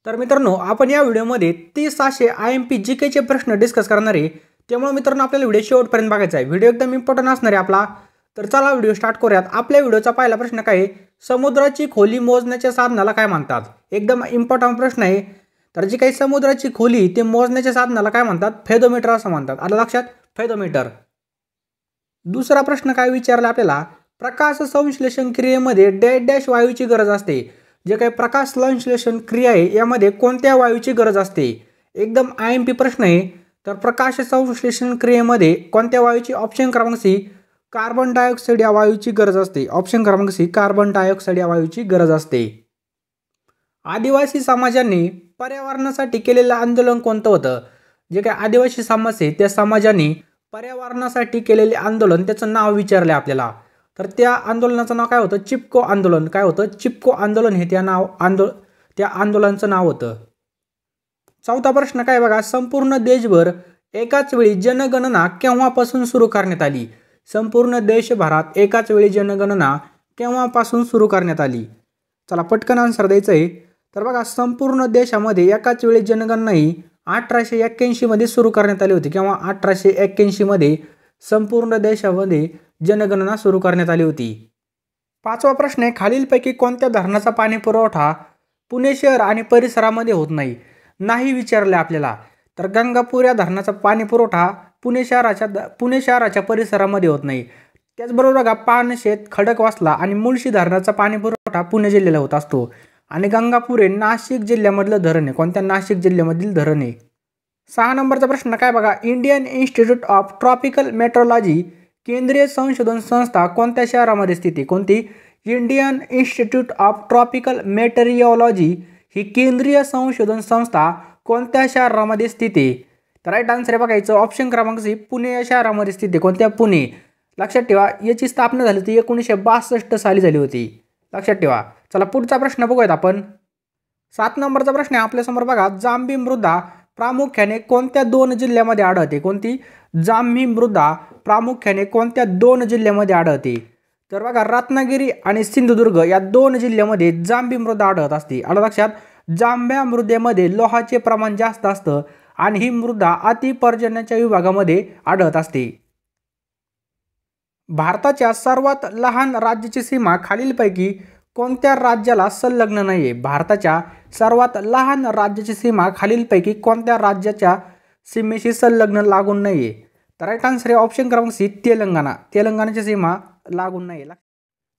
तर मित्रांनो आपण या व्हिडिओमध्ये 30 असे IMP GK चे प्रश्न डिस्कस करणार आहे। त्यामुळे मित्रांनो आपल्याला व्हिडिओ शेवटपर्यंत बघायचा आहे। व्हिडिओ एकदम इम्पॉर्टंट असणार आहे आपला। तर चला व्हिडिओ स्टार्ट करूयात। आपल्या व्हिडिओचा पहिला प्रश्न काय आहे, समुद्राची खोली मोजण्याच्या साधनाला काय म्हणतात? एकदम इम्पॉर्टंट प्रश्न आहे। तर जी काही समुद्राची खोली ते मोजण्याच्या साधनाला काय म्हणतात? फेदोमीटर असं म्हणतात। आलं लक्षात? फेदोमीटर। दुसरा प्रश्न काय विचारला आपल्याला, प्रकाश संश्लेषण क्रियेमध्ये डॅश डॅश वायूची गरज असते। जे काही प्रकाश संश्लेषण क्रिया आहे यामध्ये कोणत्या वायूची गरज असते? एकदम IMP प्रश्न आहे। तर प्रकाश संश्लेषण क्रियेमध्ये कोणत्या वायूची? ऑप्शन क्रमांक सी कार्बन डायऑक्साइड या वायूची गरज असते। ऑप्शन क्रमांक सी कार्बन डायऑक्साइड या वायूची गरज असते। आदिवासी समाजाने पर्यावरणासाठी केलेलं आंदोलन कोणतं होतं? जे काही आदिवासी समाज आहे त्या समाजाने पर्यावरणासाठी केलेले आंदोलन त्याचं नाव विचारले आपल्याला। तर त्या आंदोलनाचं नाव काय होतं? चिपको आंदोलन। काय होतं? चिपको आंदोलन हे त्या आंदोलनाचं नाव होतं। चौथा प्रश्न काय बघा, संपूर्ण देशभर एकाच वेळी जनगणना केव्हापासून सुरू करण्यात आली? संपूर्ण देशभरात एकाच वेळी जनगणना केव्हापासून सुरू करण्यात आली? चला पटकन आन्सर द्यायचं आहे। तर बघा संपूर्ण देशामध्ये एकाच वेळी जनगणना ही 1881 मध्ये सुरू करण्यात आली होती। किंवा 1881 मध्ये संपूर्ण देशामध्ये जनगणना सुरू करण्यात आली होती। पाचवा प्रश्न आहे, खालीलपैकी कोणत्या धरणाचा पाणी पुरवठा पुणे शहर आणि परिसरामध्ये होत नाही? नाही विचारले आपल्याला। तर गंगापूर या धरणाचा पाणी पुरवठा पुणे शहराच्या परिसरामध्ये होत नाही। त्याचबरोबर बघा पानशेत, खडकवासला आणि मुळशी धरणाचा पाणी पुरवठा पुणे जिल्ह्याला होत असतो। आणि गंगापूर हे नाशिक जिल्ह्यामधलं धरण आहे। कोणत्या? नाशिक जिल्ह्यामधील धरण आहे। 6 नंबरचा प्रश्न काय बघा, Indian institute of tropical metrology केंद्रीय संशोधन संस्था कोणत्या शहरामध्ये स्थित आहे? कोणती? Indian institute of tropical meteorology ही केंद्रीय संशोधन संस्था कोणत्या शहरामध्ये स्थित आहे? तर राईट आन्सर बघायचं ऑप्शन क्रमांक सी पुणे या शहरामध्ये स्थित आहे। कोणत्या? पुणे। लक्षात ठेवा याची स्थापना झाली ती 1962 साली झाली होती। लक्षात ठेवा। चला पुढचा प्रश्न बघूयात आपण। 7 नंबरचा प्रश्न आहे आपल्यासमोर बघा, जांभी मृदा प्रामुख्याने कोणत्या 2 जिल्ह्यामध्ये आढळते? कोणती? जांभी मृदा प्रामुख्याने कोणत्या 2 जिल्ह्यामध्ये आढळते? तर बघा रत्नागिरी आणि सिंधुदुर्ग या 2 जिल्ह्यामध्ये जांभी मृदा आढळत असते। आलं लक्षात? जांभ्या मृदेमध्ये लोहाचे प्रमाण जास्त असतं आणि ही मृदा अतिपर्जन्याच्या विभागामध्ये आढळत असते। भारताच्या सर्वात लहान राज्याची सीमा खालीलपैकी कोणत्या राज्याला संलग्न नाहीये? भारताच्या सर्वात लहान राज्याची सीमा खालीलपैकी कोणत्या राज्याच्या सीमेशी संलग्न लागून नाहीये? तर राईट आन्सर आहे ऑप्शन क्रमांक सी तेलंगणा। तेलंगणाची सीमा लागून नाहीये।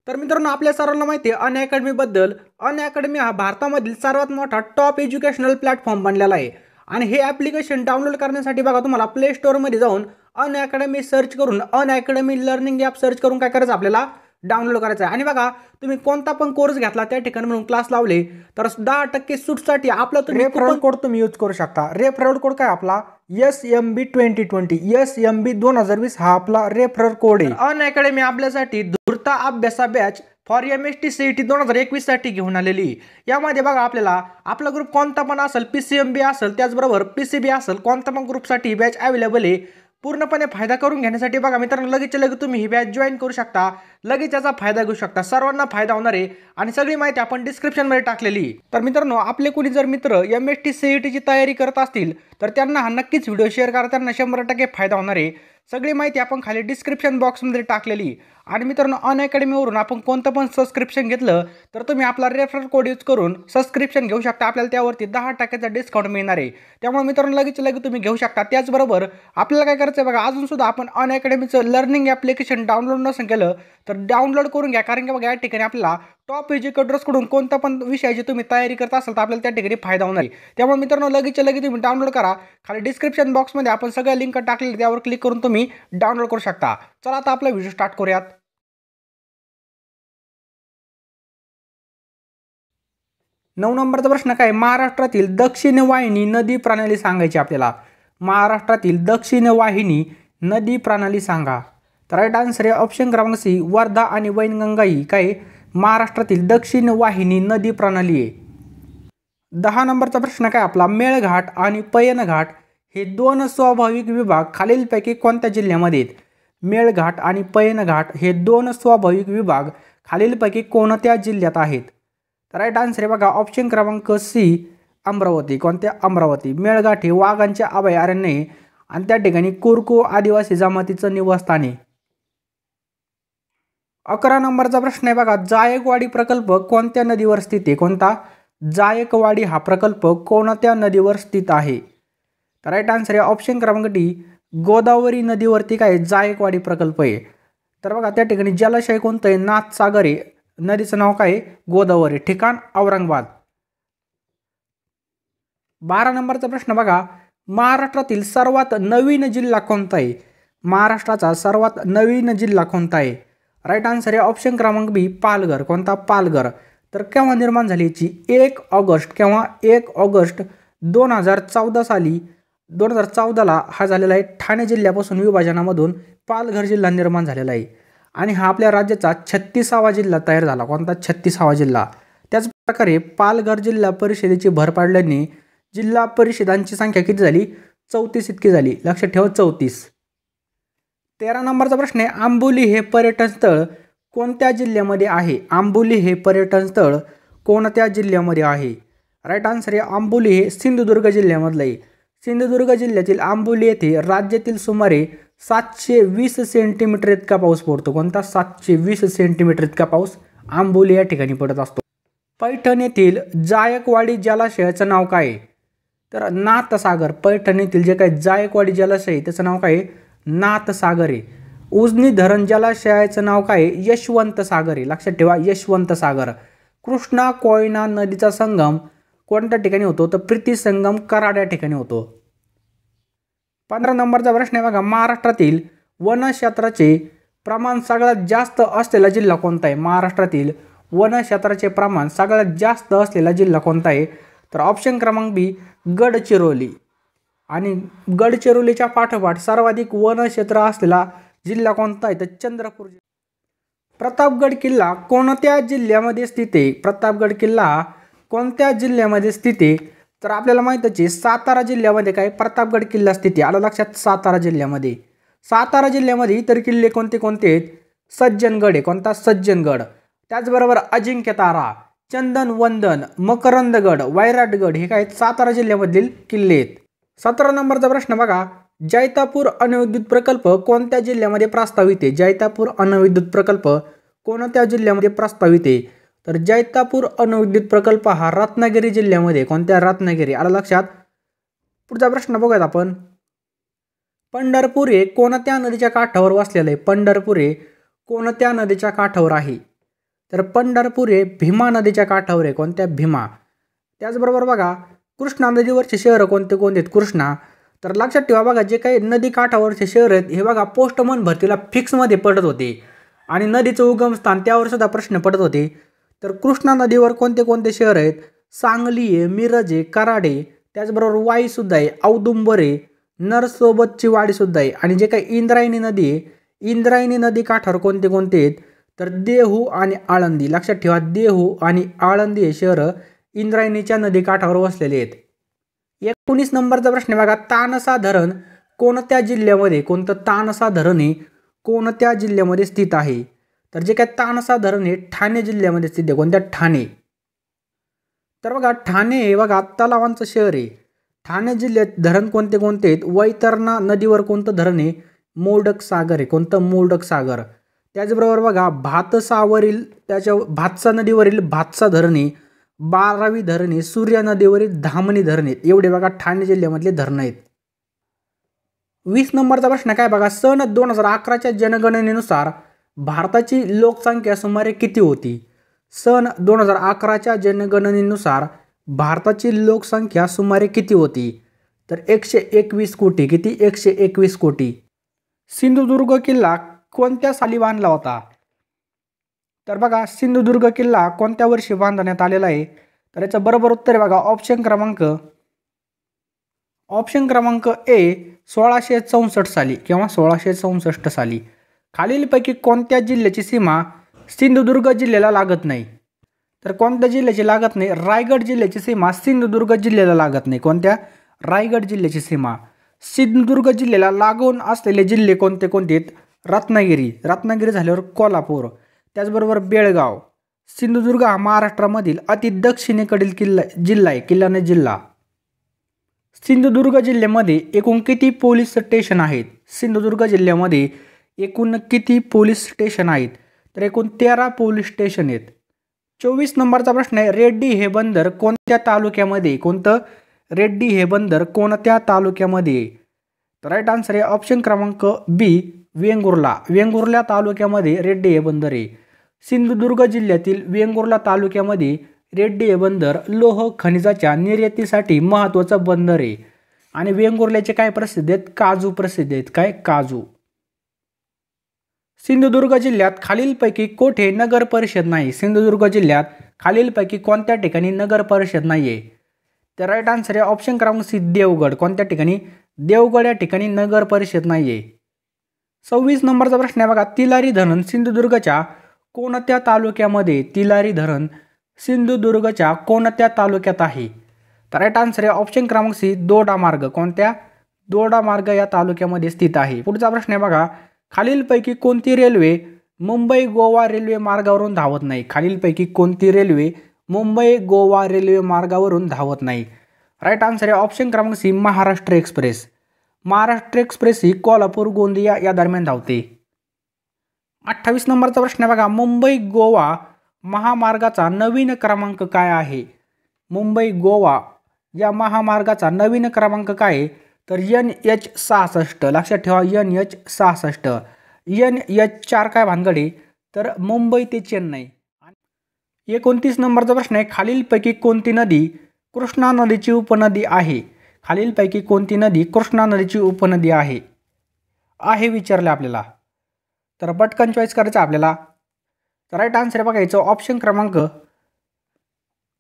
तर मित्रांनो आपल्या सर्वांना माहिती आहे अनअकॅडमी बद्दल। अनअकॅडमी हा भारतामधील सर्वात मोठा टॉप एज्युकेशनल प्लॅटफॉर्म बनलेला आहे। आणि हे ॲप्लिकेशन डाउनलोड करण्यासाठी बघा तुम्हाला प्ले स्टोअरमध्ये जाऊन अनअकॅडमी सर्च करून अनअकॅडमी लर्निंग ॲप सर्च करून काय करायचं आपल्याला? डाउनलोड करायचं आहे। आणि बघा तुम्ही कोणता पण कोर्स घेतला त्या ठिकाणी म्हणून क्लास लावले तर 10% सूटसाठी आपला रेफरल कोड तुम्ही यूज करू शकता। रेफरल कोड काय आपला? SMB 2020 SMB 2020 हा आपला रेफरल कोड आहे। अनअकॅडमी आपल्यासाठी धूर्ता अभ्यासा बॅच फॉर MST CET 2021 साठी घेऊन आलेली। यामध्ये बघा आपल्याला आपला ग्रुप कोणता पण असेल, PCMB असेल त्याचबरोबर PCB असेल, कोणता पण ग्रुपसाठी ही बॅच अवेलेबल आहे। पूर्णपणे फायदा करून घेण्यासाठी बघा मित्रांनो लगेच तुम्ही ही बॅच जॉईन करू शकता, लगेच याचा फायदा घेऊ शकता। सर्वांना फायदा होणार आहे आणि सगळी माहिती आपण डिस्क्रिप्शनमध्ये टाकलेली। तर मित्रांनो आपले कोणी जर मित्र MST CET ची तयारी करत असतील तर त्यांना हा नक्कीच व्हिडिओ शेअर करा, त्यांना 100% फायदा होणार आहे। सगळी माहिती आपण खाली डिस्क्रिप्शन बॉक्समध्ये टाकलेली। आणि मित्रांनो अनअकॅडमीवरून आपण कोणतं पण सबस्क्रिप्शन घेतलं तर तुम्ही आपला रेफरल कोड यूज करून सबस्क्रिप्शन घेऊ शकता। आपल्याला त्यावरती 10% डिस्काउंट मिळणार आहे। त्यामुळे मित्रांनो लगेच तुम्ही घेऊ शकता। त्याचबरोबर आपल्याला काय करायचं आहे बघा, अजून सुद्धा आपण अनअकॅडमीचं लर्निंग ॲप्लिकेशन डाउनलोड नसेल केलं तर डाउनलोड करून घ्या। कारण की बघा या ठिकाणी आपल्याला टॉप एज्युकेटर्सकडून कोणत्या पण विषयाची तुम्ही तयारी करत असाल तर आपल्याला त्या ठिकाणी फायदा होणार आहे। त्यामुळे मित्रांनो लगेच तुम्ही डाउनलोड करा। खाली डिस्क्रिप्शन बॉक्समध्ये आपण सगळ्या लिंक टाकलेल्या त्यावर क्लिक करून तुम्ही डाउनलोड करू शकता। चला आता आपला व्हिडिओ स्टार्ट करूयात। 9 नंबरचा प्रश्न काय, महाराष्ट्रातील दक्षिण वाहिनी नदी प्रणाली सांगायची आपल्याला। महाराष्ट्रातील दक्षिण वाहिनी नदी प्रणाली सांगा। तर राईट आन्सर आहे ऑप्शन क्रमांक सी वर्धा आणि वैनगंगा ही काय महाराष्ट्रातील दक्षिण वाहिनी नदी प्रणाली आहे। 10 नंबरचा प्रश्न काय आपला, मेळघाट आणि पयनघाट हे 2 स्वाभाविक विभाग खालीलपैकी कोणत्या जिल्ह्यामध्ये आहेत? मेळघाट आणि पयनघाट हे 2 स्वाभाविक विभाग खालीलपैकी कोणत्या जिल्ह्यात आहेत? तर राईट आन्सर आहे बघा ऑप्शन क्रमांक सी अमरावती, कोणत्या अमरावती. मेळघाट हे वाघांचे अभयारण्य आहे आणि त्या ठिकाणी कुरकू आदिवासी जमातीचं निवासस्थान आहे. 11 नंबरचा प्रश्न आहे बघा, जायकवाडी प्रकल्प कोणत्या नदीवर स्थित आहे. कोणता? जायकवाडी हा प्रकल्प कोणत्या नदीवर स्थित आहे. तर राईट आन्सर आहे ऑप्शन क्रमांक डी, गोदावरी नदीवरती काय जायकवाडी प्रकल्प आहे. तर बघा त्या ठिकाणी जलाशय कोणतं आहे? नाथसागर आहे. नदीचं नाव काय आहे? गोदावरी. ठिकाण औरंगाबाद. 12 नंबरचा प्रश्न बघा, महाराष्ट्रातील सर्वात नवीन जिल्हा कोणता आहे. महाराष्ट्राचा सर्वात नवीन जिल्हा कोणता आहे. राईट आन्सर आहे ऑप्शन क्रमांक बी, पालघर. कोणता? पालघर. तर केव्हा निर्माण झाली याची? 1 ऑगस्ट. केव्हा? 1 ऑगस्ट 2014 साली. 2014ला हा झालेला आहे. ठाणे जिल्ह्यापासून विभाजनामधून पालघर जिल्हा निर्माण झालेला आहे आणि हा आपल्या राज्याचा 36वा जिल्हा तयार झाला. कोणता? 36वा जिल्हा. त्याच प्रकारे पालघर जिल्हा परिषदेची भर पाडल्याने जिल्हा परिषदांची संख्या किती झाली? 34 इतकी झाली. लक्षात ठेवा 34. 13 नंबरचा प्रश्न आहे, आंबोली हे पर्यटन स्थळ कोणत्या जिल्ह्यामध्ये आहे. आंबोली हे पर्यटन स्थळ कोणत्या जिल्ह्यामध्ये आहे. राईट आन्सर आहे आंबोली हे सिंधुदुर्ग जिल्ह्यामधलं आहे. सिंधुदुर्ग जिल्ह्यातील आंबोली येथे राज्यातील सुमारे 720 सेंटीमीटर इतका पाऊस पडतो. कोणता? 720 सेंटीमीटर इतका पाऊस आंबोली या ठिकाणी पडत असतो. पैठण येथील जायकवाडी जलाशयाचं नाव काय आहे. तर नाथसागर. पैठण येथील जे काही जायकवाडी जलाशय आहे त्याचं नाव काय आहे? नाथसागर आहे. उजनी धरण जलाशयाचं नाव काय आहे? यशवंत सागर आहे. लक्षात ठेवा यशवंत सागर. कृष्णा कोयना नदीचा संगम कोणत्या ठिकाणी होतो? तर प्रीती संगम कराड या ठिकाणी होतो. 15 नंबरचा प्रश्न आहे बघा, महाराष्ट्रातील वनक्षेत्राचे प्रमाण सगळ्यात जास्त असलेला जिल्हा कोणता आहे. महाराष्ट्रातील वनक्षेत्राचे प्रमाण सगळ्यात जास्त असलेला जिल्हा कोणता आहे. तर ऑप्शन क्रमांक बी, गडचिरोली. आणि गडचिरोलीच्या पाठोपाठ सर्वाधिक वनक्षेत्र असलेला जिल्हा कोणता आहे. तर चंद्रपूर. प्रतापगड किल्ला कोणत्या जिल्ह्यामध्ये स्थित आहे. प्रतापगड किल्ला कोणत्या जिल्ह्यामध्ये स्थित आहे. तर आपल्याला माहितच आहे सातारा जिल्ह्यामध्ये काय प्रतापगड किल्ला स्थित आहे. आलं लक्षात? सातारा जिल्ह्यामध्ये. सातारा जिल्ह्यामध्ये इतर किल्ले कोणते कोणते आहेत? सज्जनगड आहे. कोणता? सज्जनगड. त्याचबरोबर अजिंक्यतारा, चंदनवंदन, मकरंदगड, वैराटगड हे काय सातारा जिल्ह्यामधील किल्ले आहेत. 17 नंबरचा प्रश्न बघा, जैतापूर अणुविद्युत प्रकल्प कोणत्या जिल्ह्यामध्ये प्रस्तावित आहे. जैतापूर अणुविद्युत प्रकल्प कोणत्या जिल्ह्यामध्ये प्रस्तावित आहे. तर जैतापूर अणुविद्युत प्रकल्प हा रत्नागिरी जिल्ह्यामध्ये. कोणत्या? रत्नागिरी. आलं लक्षात? पुढचा प्रश्न बघूयात आपण. पंढरपूर हे कोणत्या नदीच्या काठावर वसलेलं आहे. पंढरपूर हे कोणत्या नदीच्या काठावर आहे. तर पंढरपूर हे भीमा नदीच्या काठावर आहे. कोणत्या? भीमा. त्याचबरोबर बघा कृष्णा नदीवरचे शहरं कोणते कोणते आहेत. कृष्णा. तर लक्षात ठेवा बघा जे काही नदी काठावरचे शहर आहेत हे बघा पोस्टमन भरतीला फिक्समध्ये पडत होते आणि नदीचं उगमस्थान त्यावर सुद्धा प्रश्न पडत होते. तर कृष्णा नदीवर कोणते कोणते शहर आहेत. सांगली आहे, मिरज आहे, कराड आहे, त्याचबरोबर वाईसुद्धा आहे, औदुंबर आहे, नरसोबतची वाडीसुद्धा आहे. आणि जे काही इंद्रायणी नदी आहे, इंद्रायणी नदी काठावर कोणते कोणते आहेत. तर देहू आणि आळंदी. लक्षात ठेवा देहू आणि आळंदी हे शहरं इंद्रायणीच्या नदी काठावर वसलेले आहेत. 19 नंबरचा प्रश्न बघा, तानसा धरण कोणत्या जिल्ह्यामध्ये. कोणतं? तानसा धरण हे कोणत्या जिल्ह्यामध्ये स्थित आहे. तर जे काय तानसा धरण हे ठाणे जिल्ह्यामध्ये स्थित आहे. कोणत्या? ठाणे. तर बघा ठाणे हे बघा तलावांचं शहर आहे. ठाणे जिल्ह्यात धरण कोणते कोणते आहेत. वैतरणा नदीवर कोणतं धरण आहे. मोडक सागर आहे. कोणतं? मोडक सागर. त्याचबरोबर बघा भातसावरील भातसा नदीवरील भातसा धरण आहे, 12वी धरण आहे, सूर्या नदीवरील धामणी धरण आहेत. एवढे बघा ठाणे जिल्ह्यामधले धरणं आहेत. 20 नंबरचा प्रश्न काय बघा, सन 2011च्या जनगणनेनुसार भारताची लोकसंख्या सुमारे किती होती. सन 2011च्या जनगणनेनुसार भारताची लोकसंख्या सुमारे किती होती. तर 121 कोटी. किती? 121 कोटी. सिंधुदुर्ग किल्ला कोणत्या साली बांधला होता. तर बघा सिंधुदुर्ग किल्ला कोणत्या वर्षी बांधण्यात आलेला आहे. तर याचं बरोबर उत्तर आहे बघा ऑप्शन क्रमांक ए 1664 साली किंवा 1664 साली. खालीलपैकी कोणत्या जिल्ह्याची सीमा सिंधुदुर्ग जिल्ह्याला लागत नाही. तर कोणत्या जिल्ह्याची लागत नाही. रायगड जिल्ह्याची सीमा सिंधुदुर्ग जिल्ह्याला लागत नाही. कोणत्या? रायगड जिल्ह्याची सीमा. सिंधुदुर्ग जिल्ह्याला लागून असलेले जिल्हे कोणते कोणते आहेत. रत्नागिरी झाल्यावर कोल्हापूर, त्याचबरोबर बेळगाव, सिंधुदुर्ग हा महाराष्ट्रामधील अति दक्षिणेकडील जिल्हा आहे, किल्लाने जिल्हा. सिंधुदुर्ग जिल्ह्यामध्ये एकूण किती पोलीस स्टेशन आहेत? सिंधुदुर्ग जिल्ह्यामध्ये एकूण किती पोलीस स्टेशन आहेत? तर एकूण 13 पोलीस स्टेशन आहेत. 24 नंबरचा प्रश्न आहे, रेड्डी हे बंदर कोणत्या तालुक्यामध्ये? कोणतं? रेड्डी हे बंदर कोणत्या तालुक्यामध्ये? तर राईट आन्सर आहे ऑप्शन क्रमांक बी, वेंगुर्ला. वेंगुर्ला तालुक्यामध्ये रेड्डी हे बंदर आहे. सिंधुदुर्ग जिल्ह्यातील वेंगुर्ला तालुक्यामध्ये रेड्डी हे बंदर लोह खनिजाच्या निर्यातीसाठी महत्त्वाचं बंदर आहे. आणि वेंगुर्ल्याचे काय प्रसिद्ध आहेत? काजू प्रसिद्ध आहेत. काय? काजू. सिंधुदुर्ग जिल्ह्यात खालीलपैकी कोठे नगर परिषद नाही? सिंधुदुर्ग जिल्ह्यात खालीलपैकी कोणत्या ठिकाणी नगर परिषद नाही आहे? तर राईट आन्सर आहे ऑप्शन क्रमांक सी, देवगड. कोणत्या ठिकाणी? देवगड या ठिकाणी नगर परिषद नाही आहे. 26 नंबरचा प्रश्न आहे बघा, तिलारी धरण सिंधुदुर्गच्या कोणत्या तालुक्यामध्ये? तिलारी धरण सिंधुदुर्गच्या कोणत्या तालुक्यात आहे? तर राईट आन्सर आहे ऑप्शन क्रमांक सी, दोडामार्ग. कोणत्या? दोडामार्ग या तालुक्यामध्ये स्थित आहे. पुढचा प्रश्न आहे बघा, खालीलपैकी कोणती रेल्वे मुंबई गोवा रेल्वे मार्गावरून धावत नाही? खालीलपैकी कोणती रेल्वे मुंबई गोवा रेल्वे मार्गावरून धावत नाही? राईट आन्सर आहे ऑप्शन क्रमांक C, Maharashtra express. Maharashtra express ही कोल्हापूर गोंदिया या दरम्यान धावते. 28 नंबरचा प्रश्न आहे बघा, मुंबई गोवा महामार्गाचा नवीन क्रमांक काय आहे? मुंबई गोवा या महामार्गाचा नवीन क्रमांक काय आहे? तर NH66. लक्षात ठेवा, NH66. NH4 काय भानगडे? तर मुंबई ते चेन्नई. 29 नंबरचा प्रश्न आहे, खालीलपैकी कोणती नदी कृष्णा नदीची उपनदी आहे? खालीलपैकी कोणती नदी कृष्णा नदीची उपनदी आहे? विचारले आपल्याला. तर पटकन चॉईस करायचं आपल्याला. तर राईट आन्सर आहे बघायचं ऑप्शन क्रमांक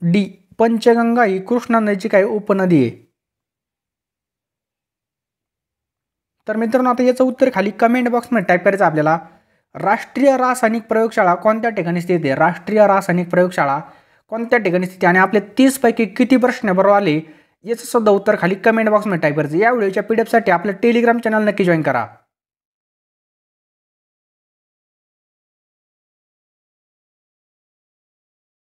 डी, पंचगंगा ही कृष्णा नदीची काय उपनदी आहे. तर मित्रांनो, आता याचं उत्तर खाली कमेंट बॉक्समध्ये टाईप करायचं आपल्याला. राष्ट्रीय रासायनिक प्रयोगशाळा कोणत्या ठिकाणी स्थित आहे? राष्ट्रीय रासायनिक प्रयोगशाळा कोणत्या ठिकाणी स्थित आहे? आणि आपले 30 पैकी किती प्रश्न बरोबर आले याचं सुद्धा उत्तर खाली कमेंट बॉक्समध्ये टाईप करायचं. या व्हिडिओच्या PDF साठी आपलं टेलिग्राम चॅनल नक्की जॉईन करा.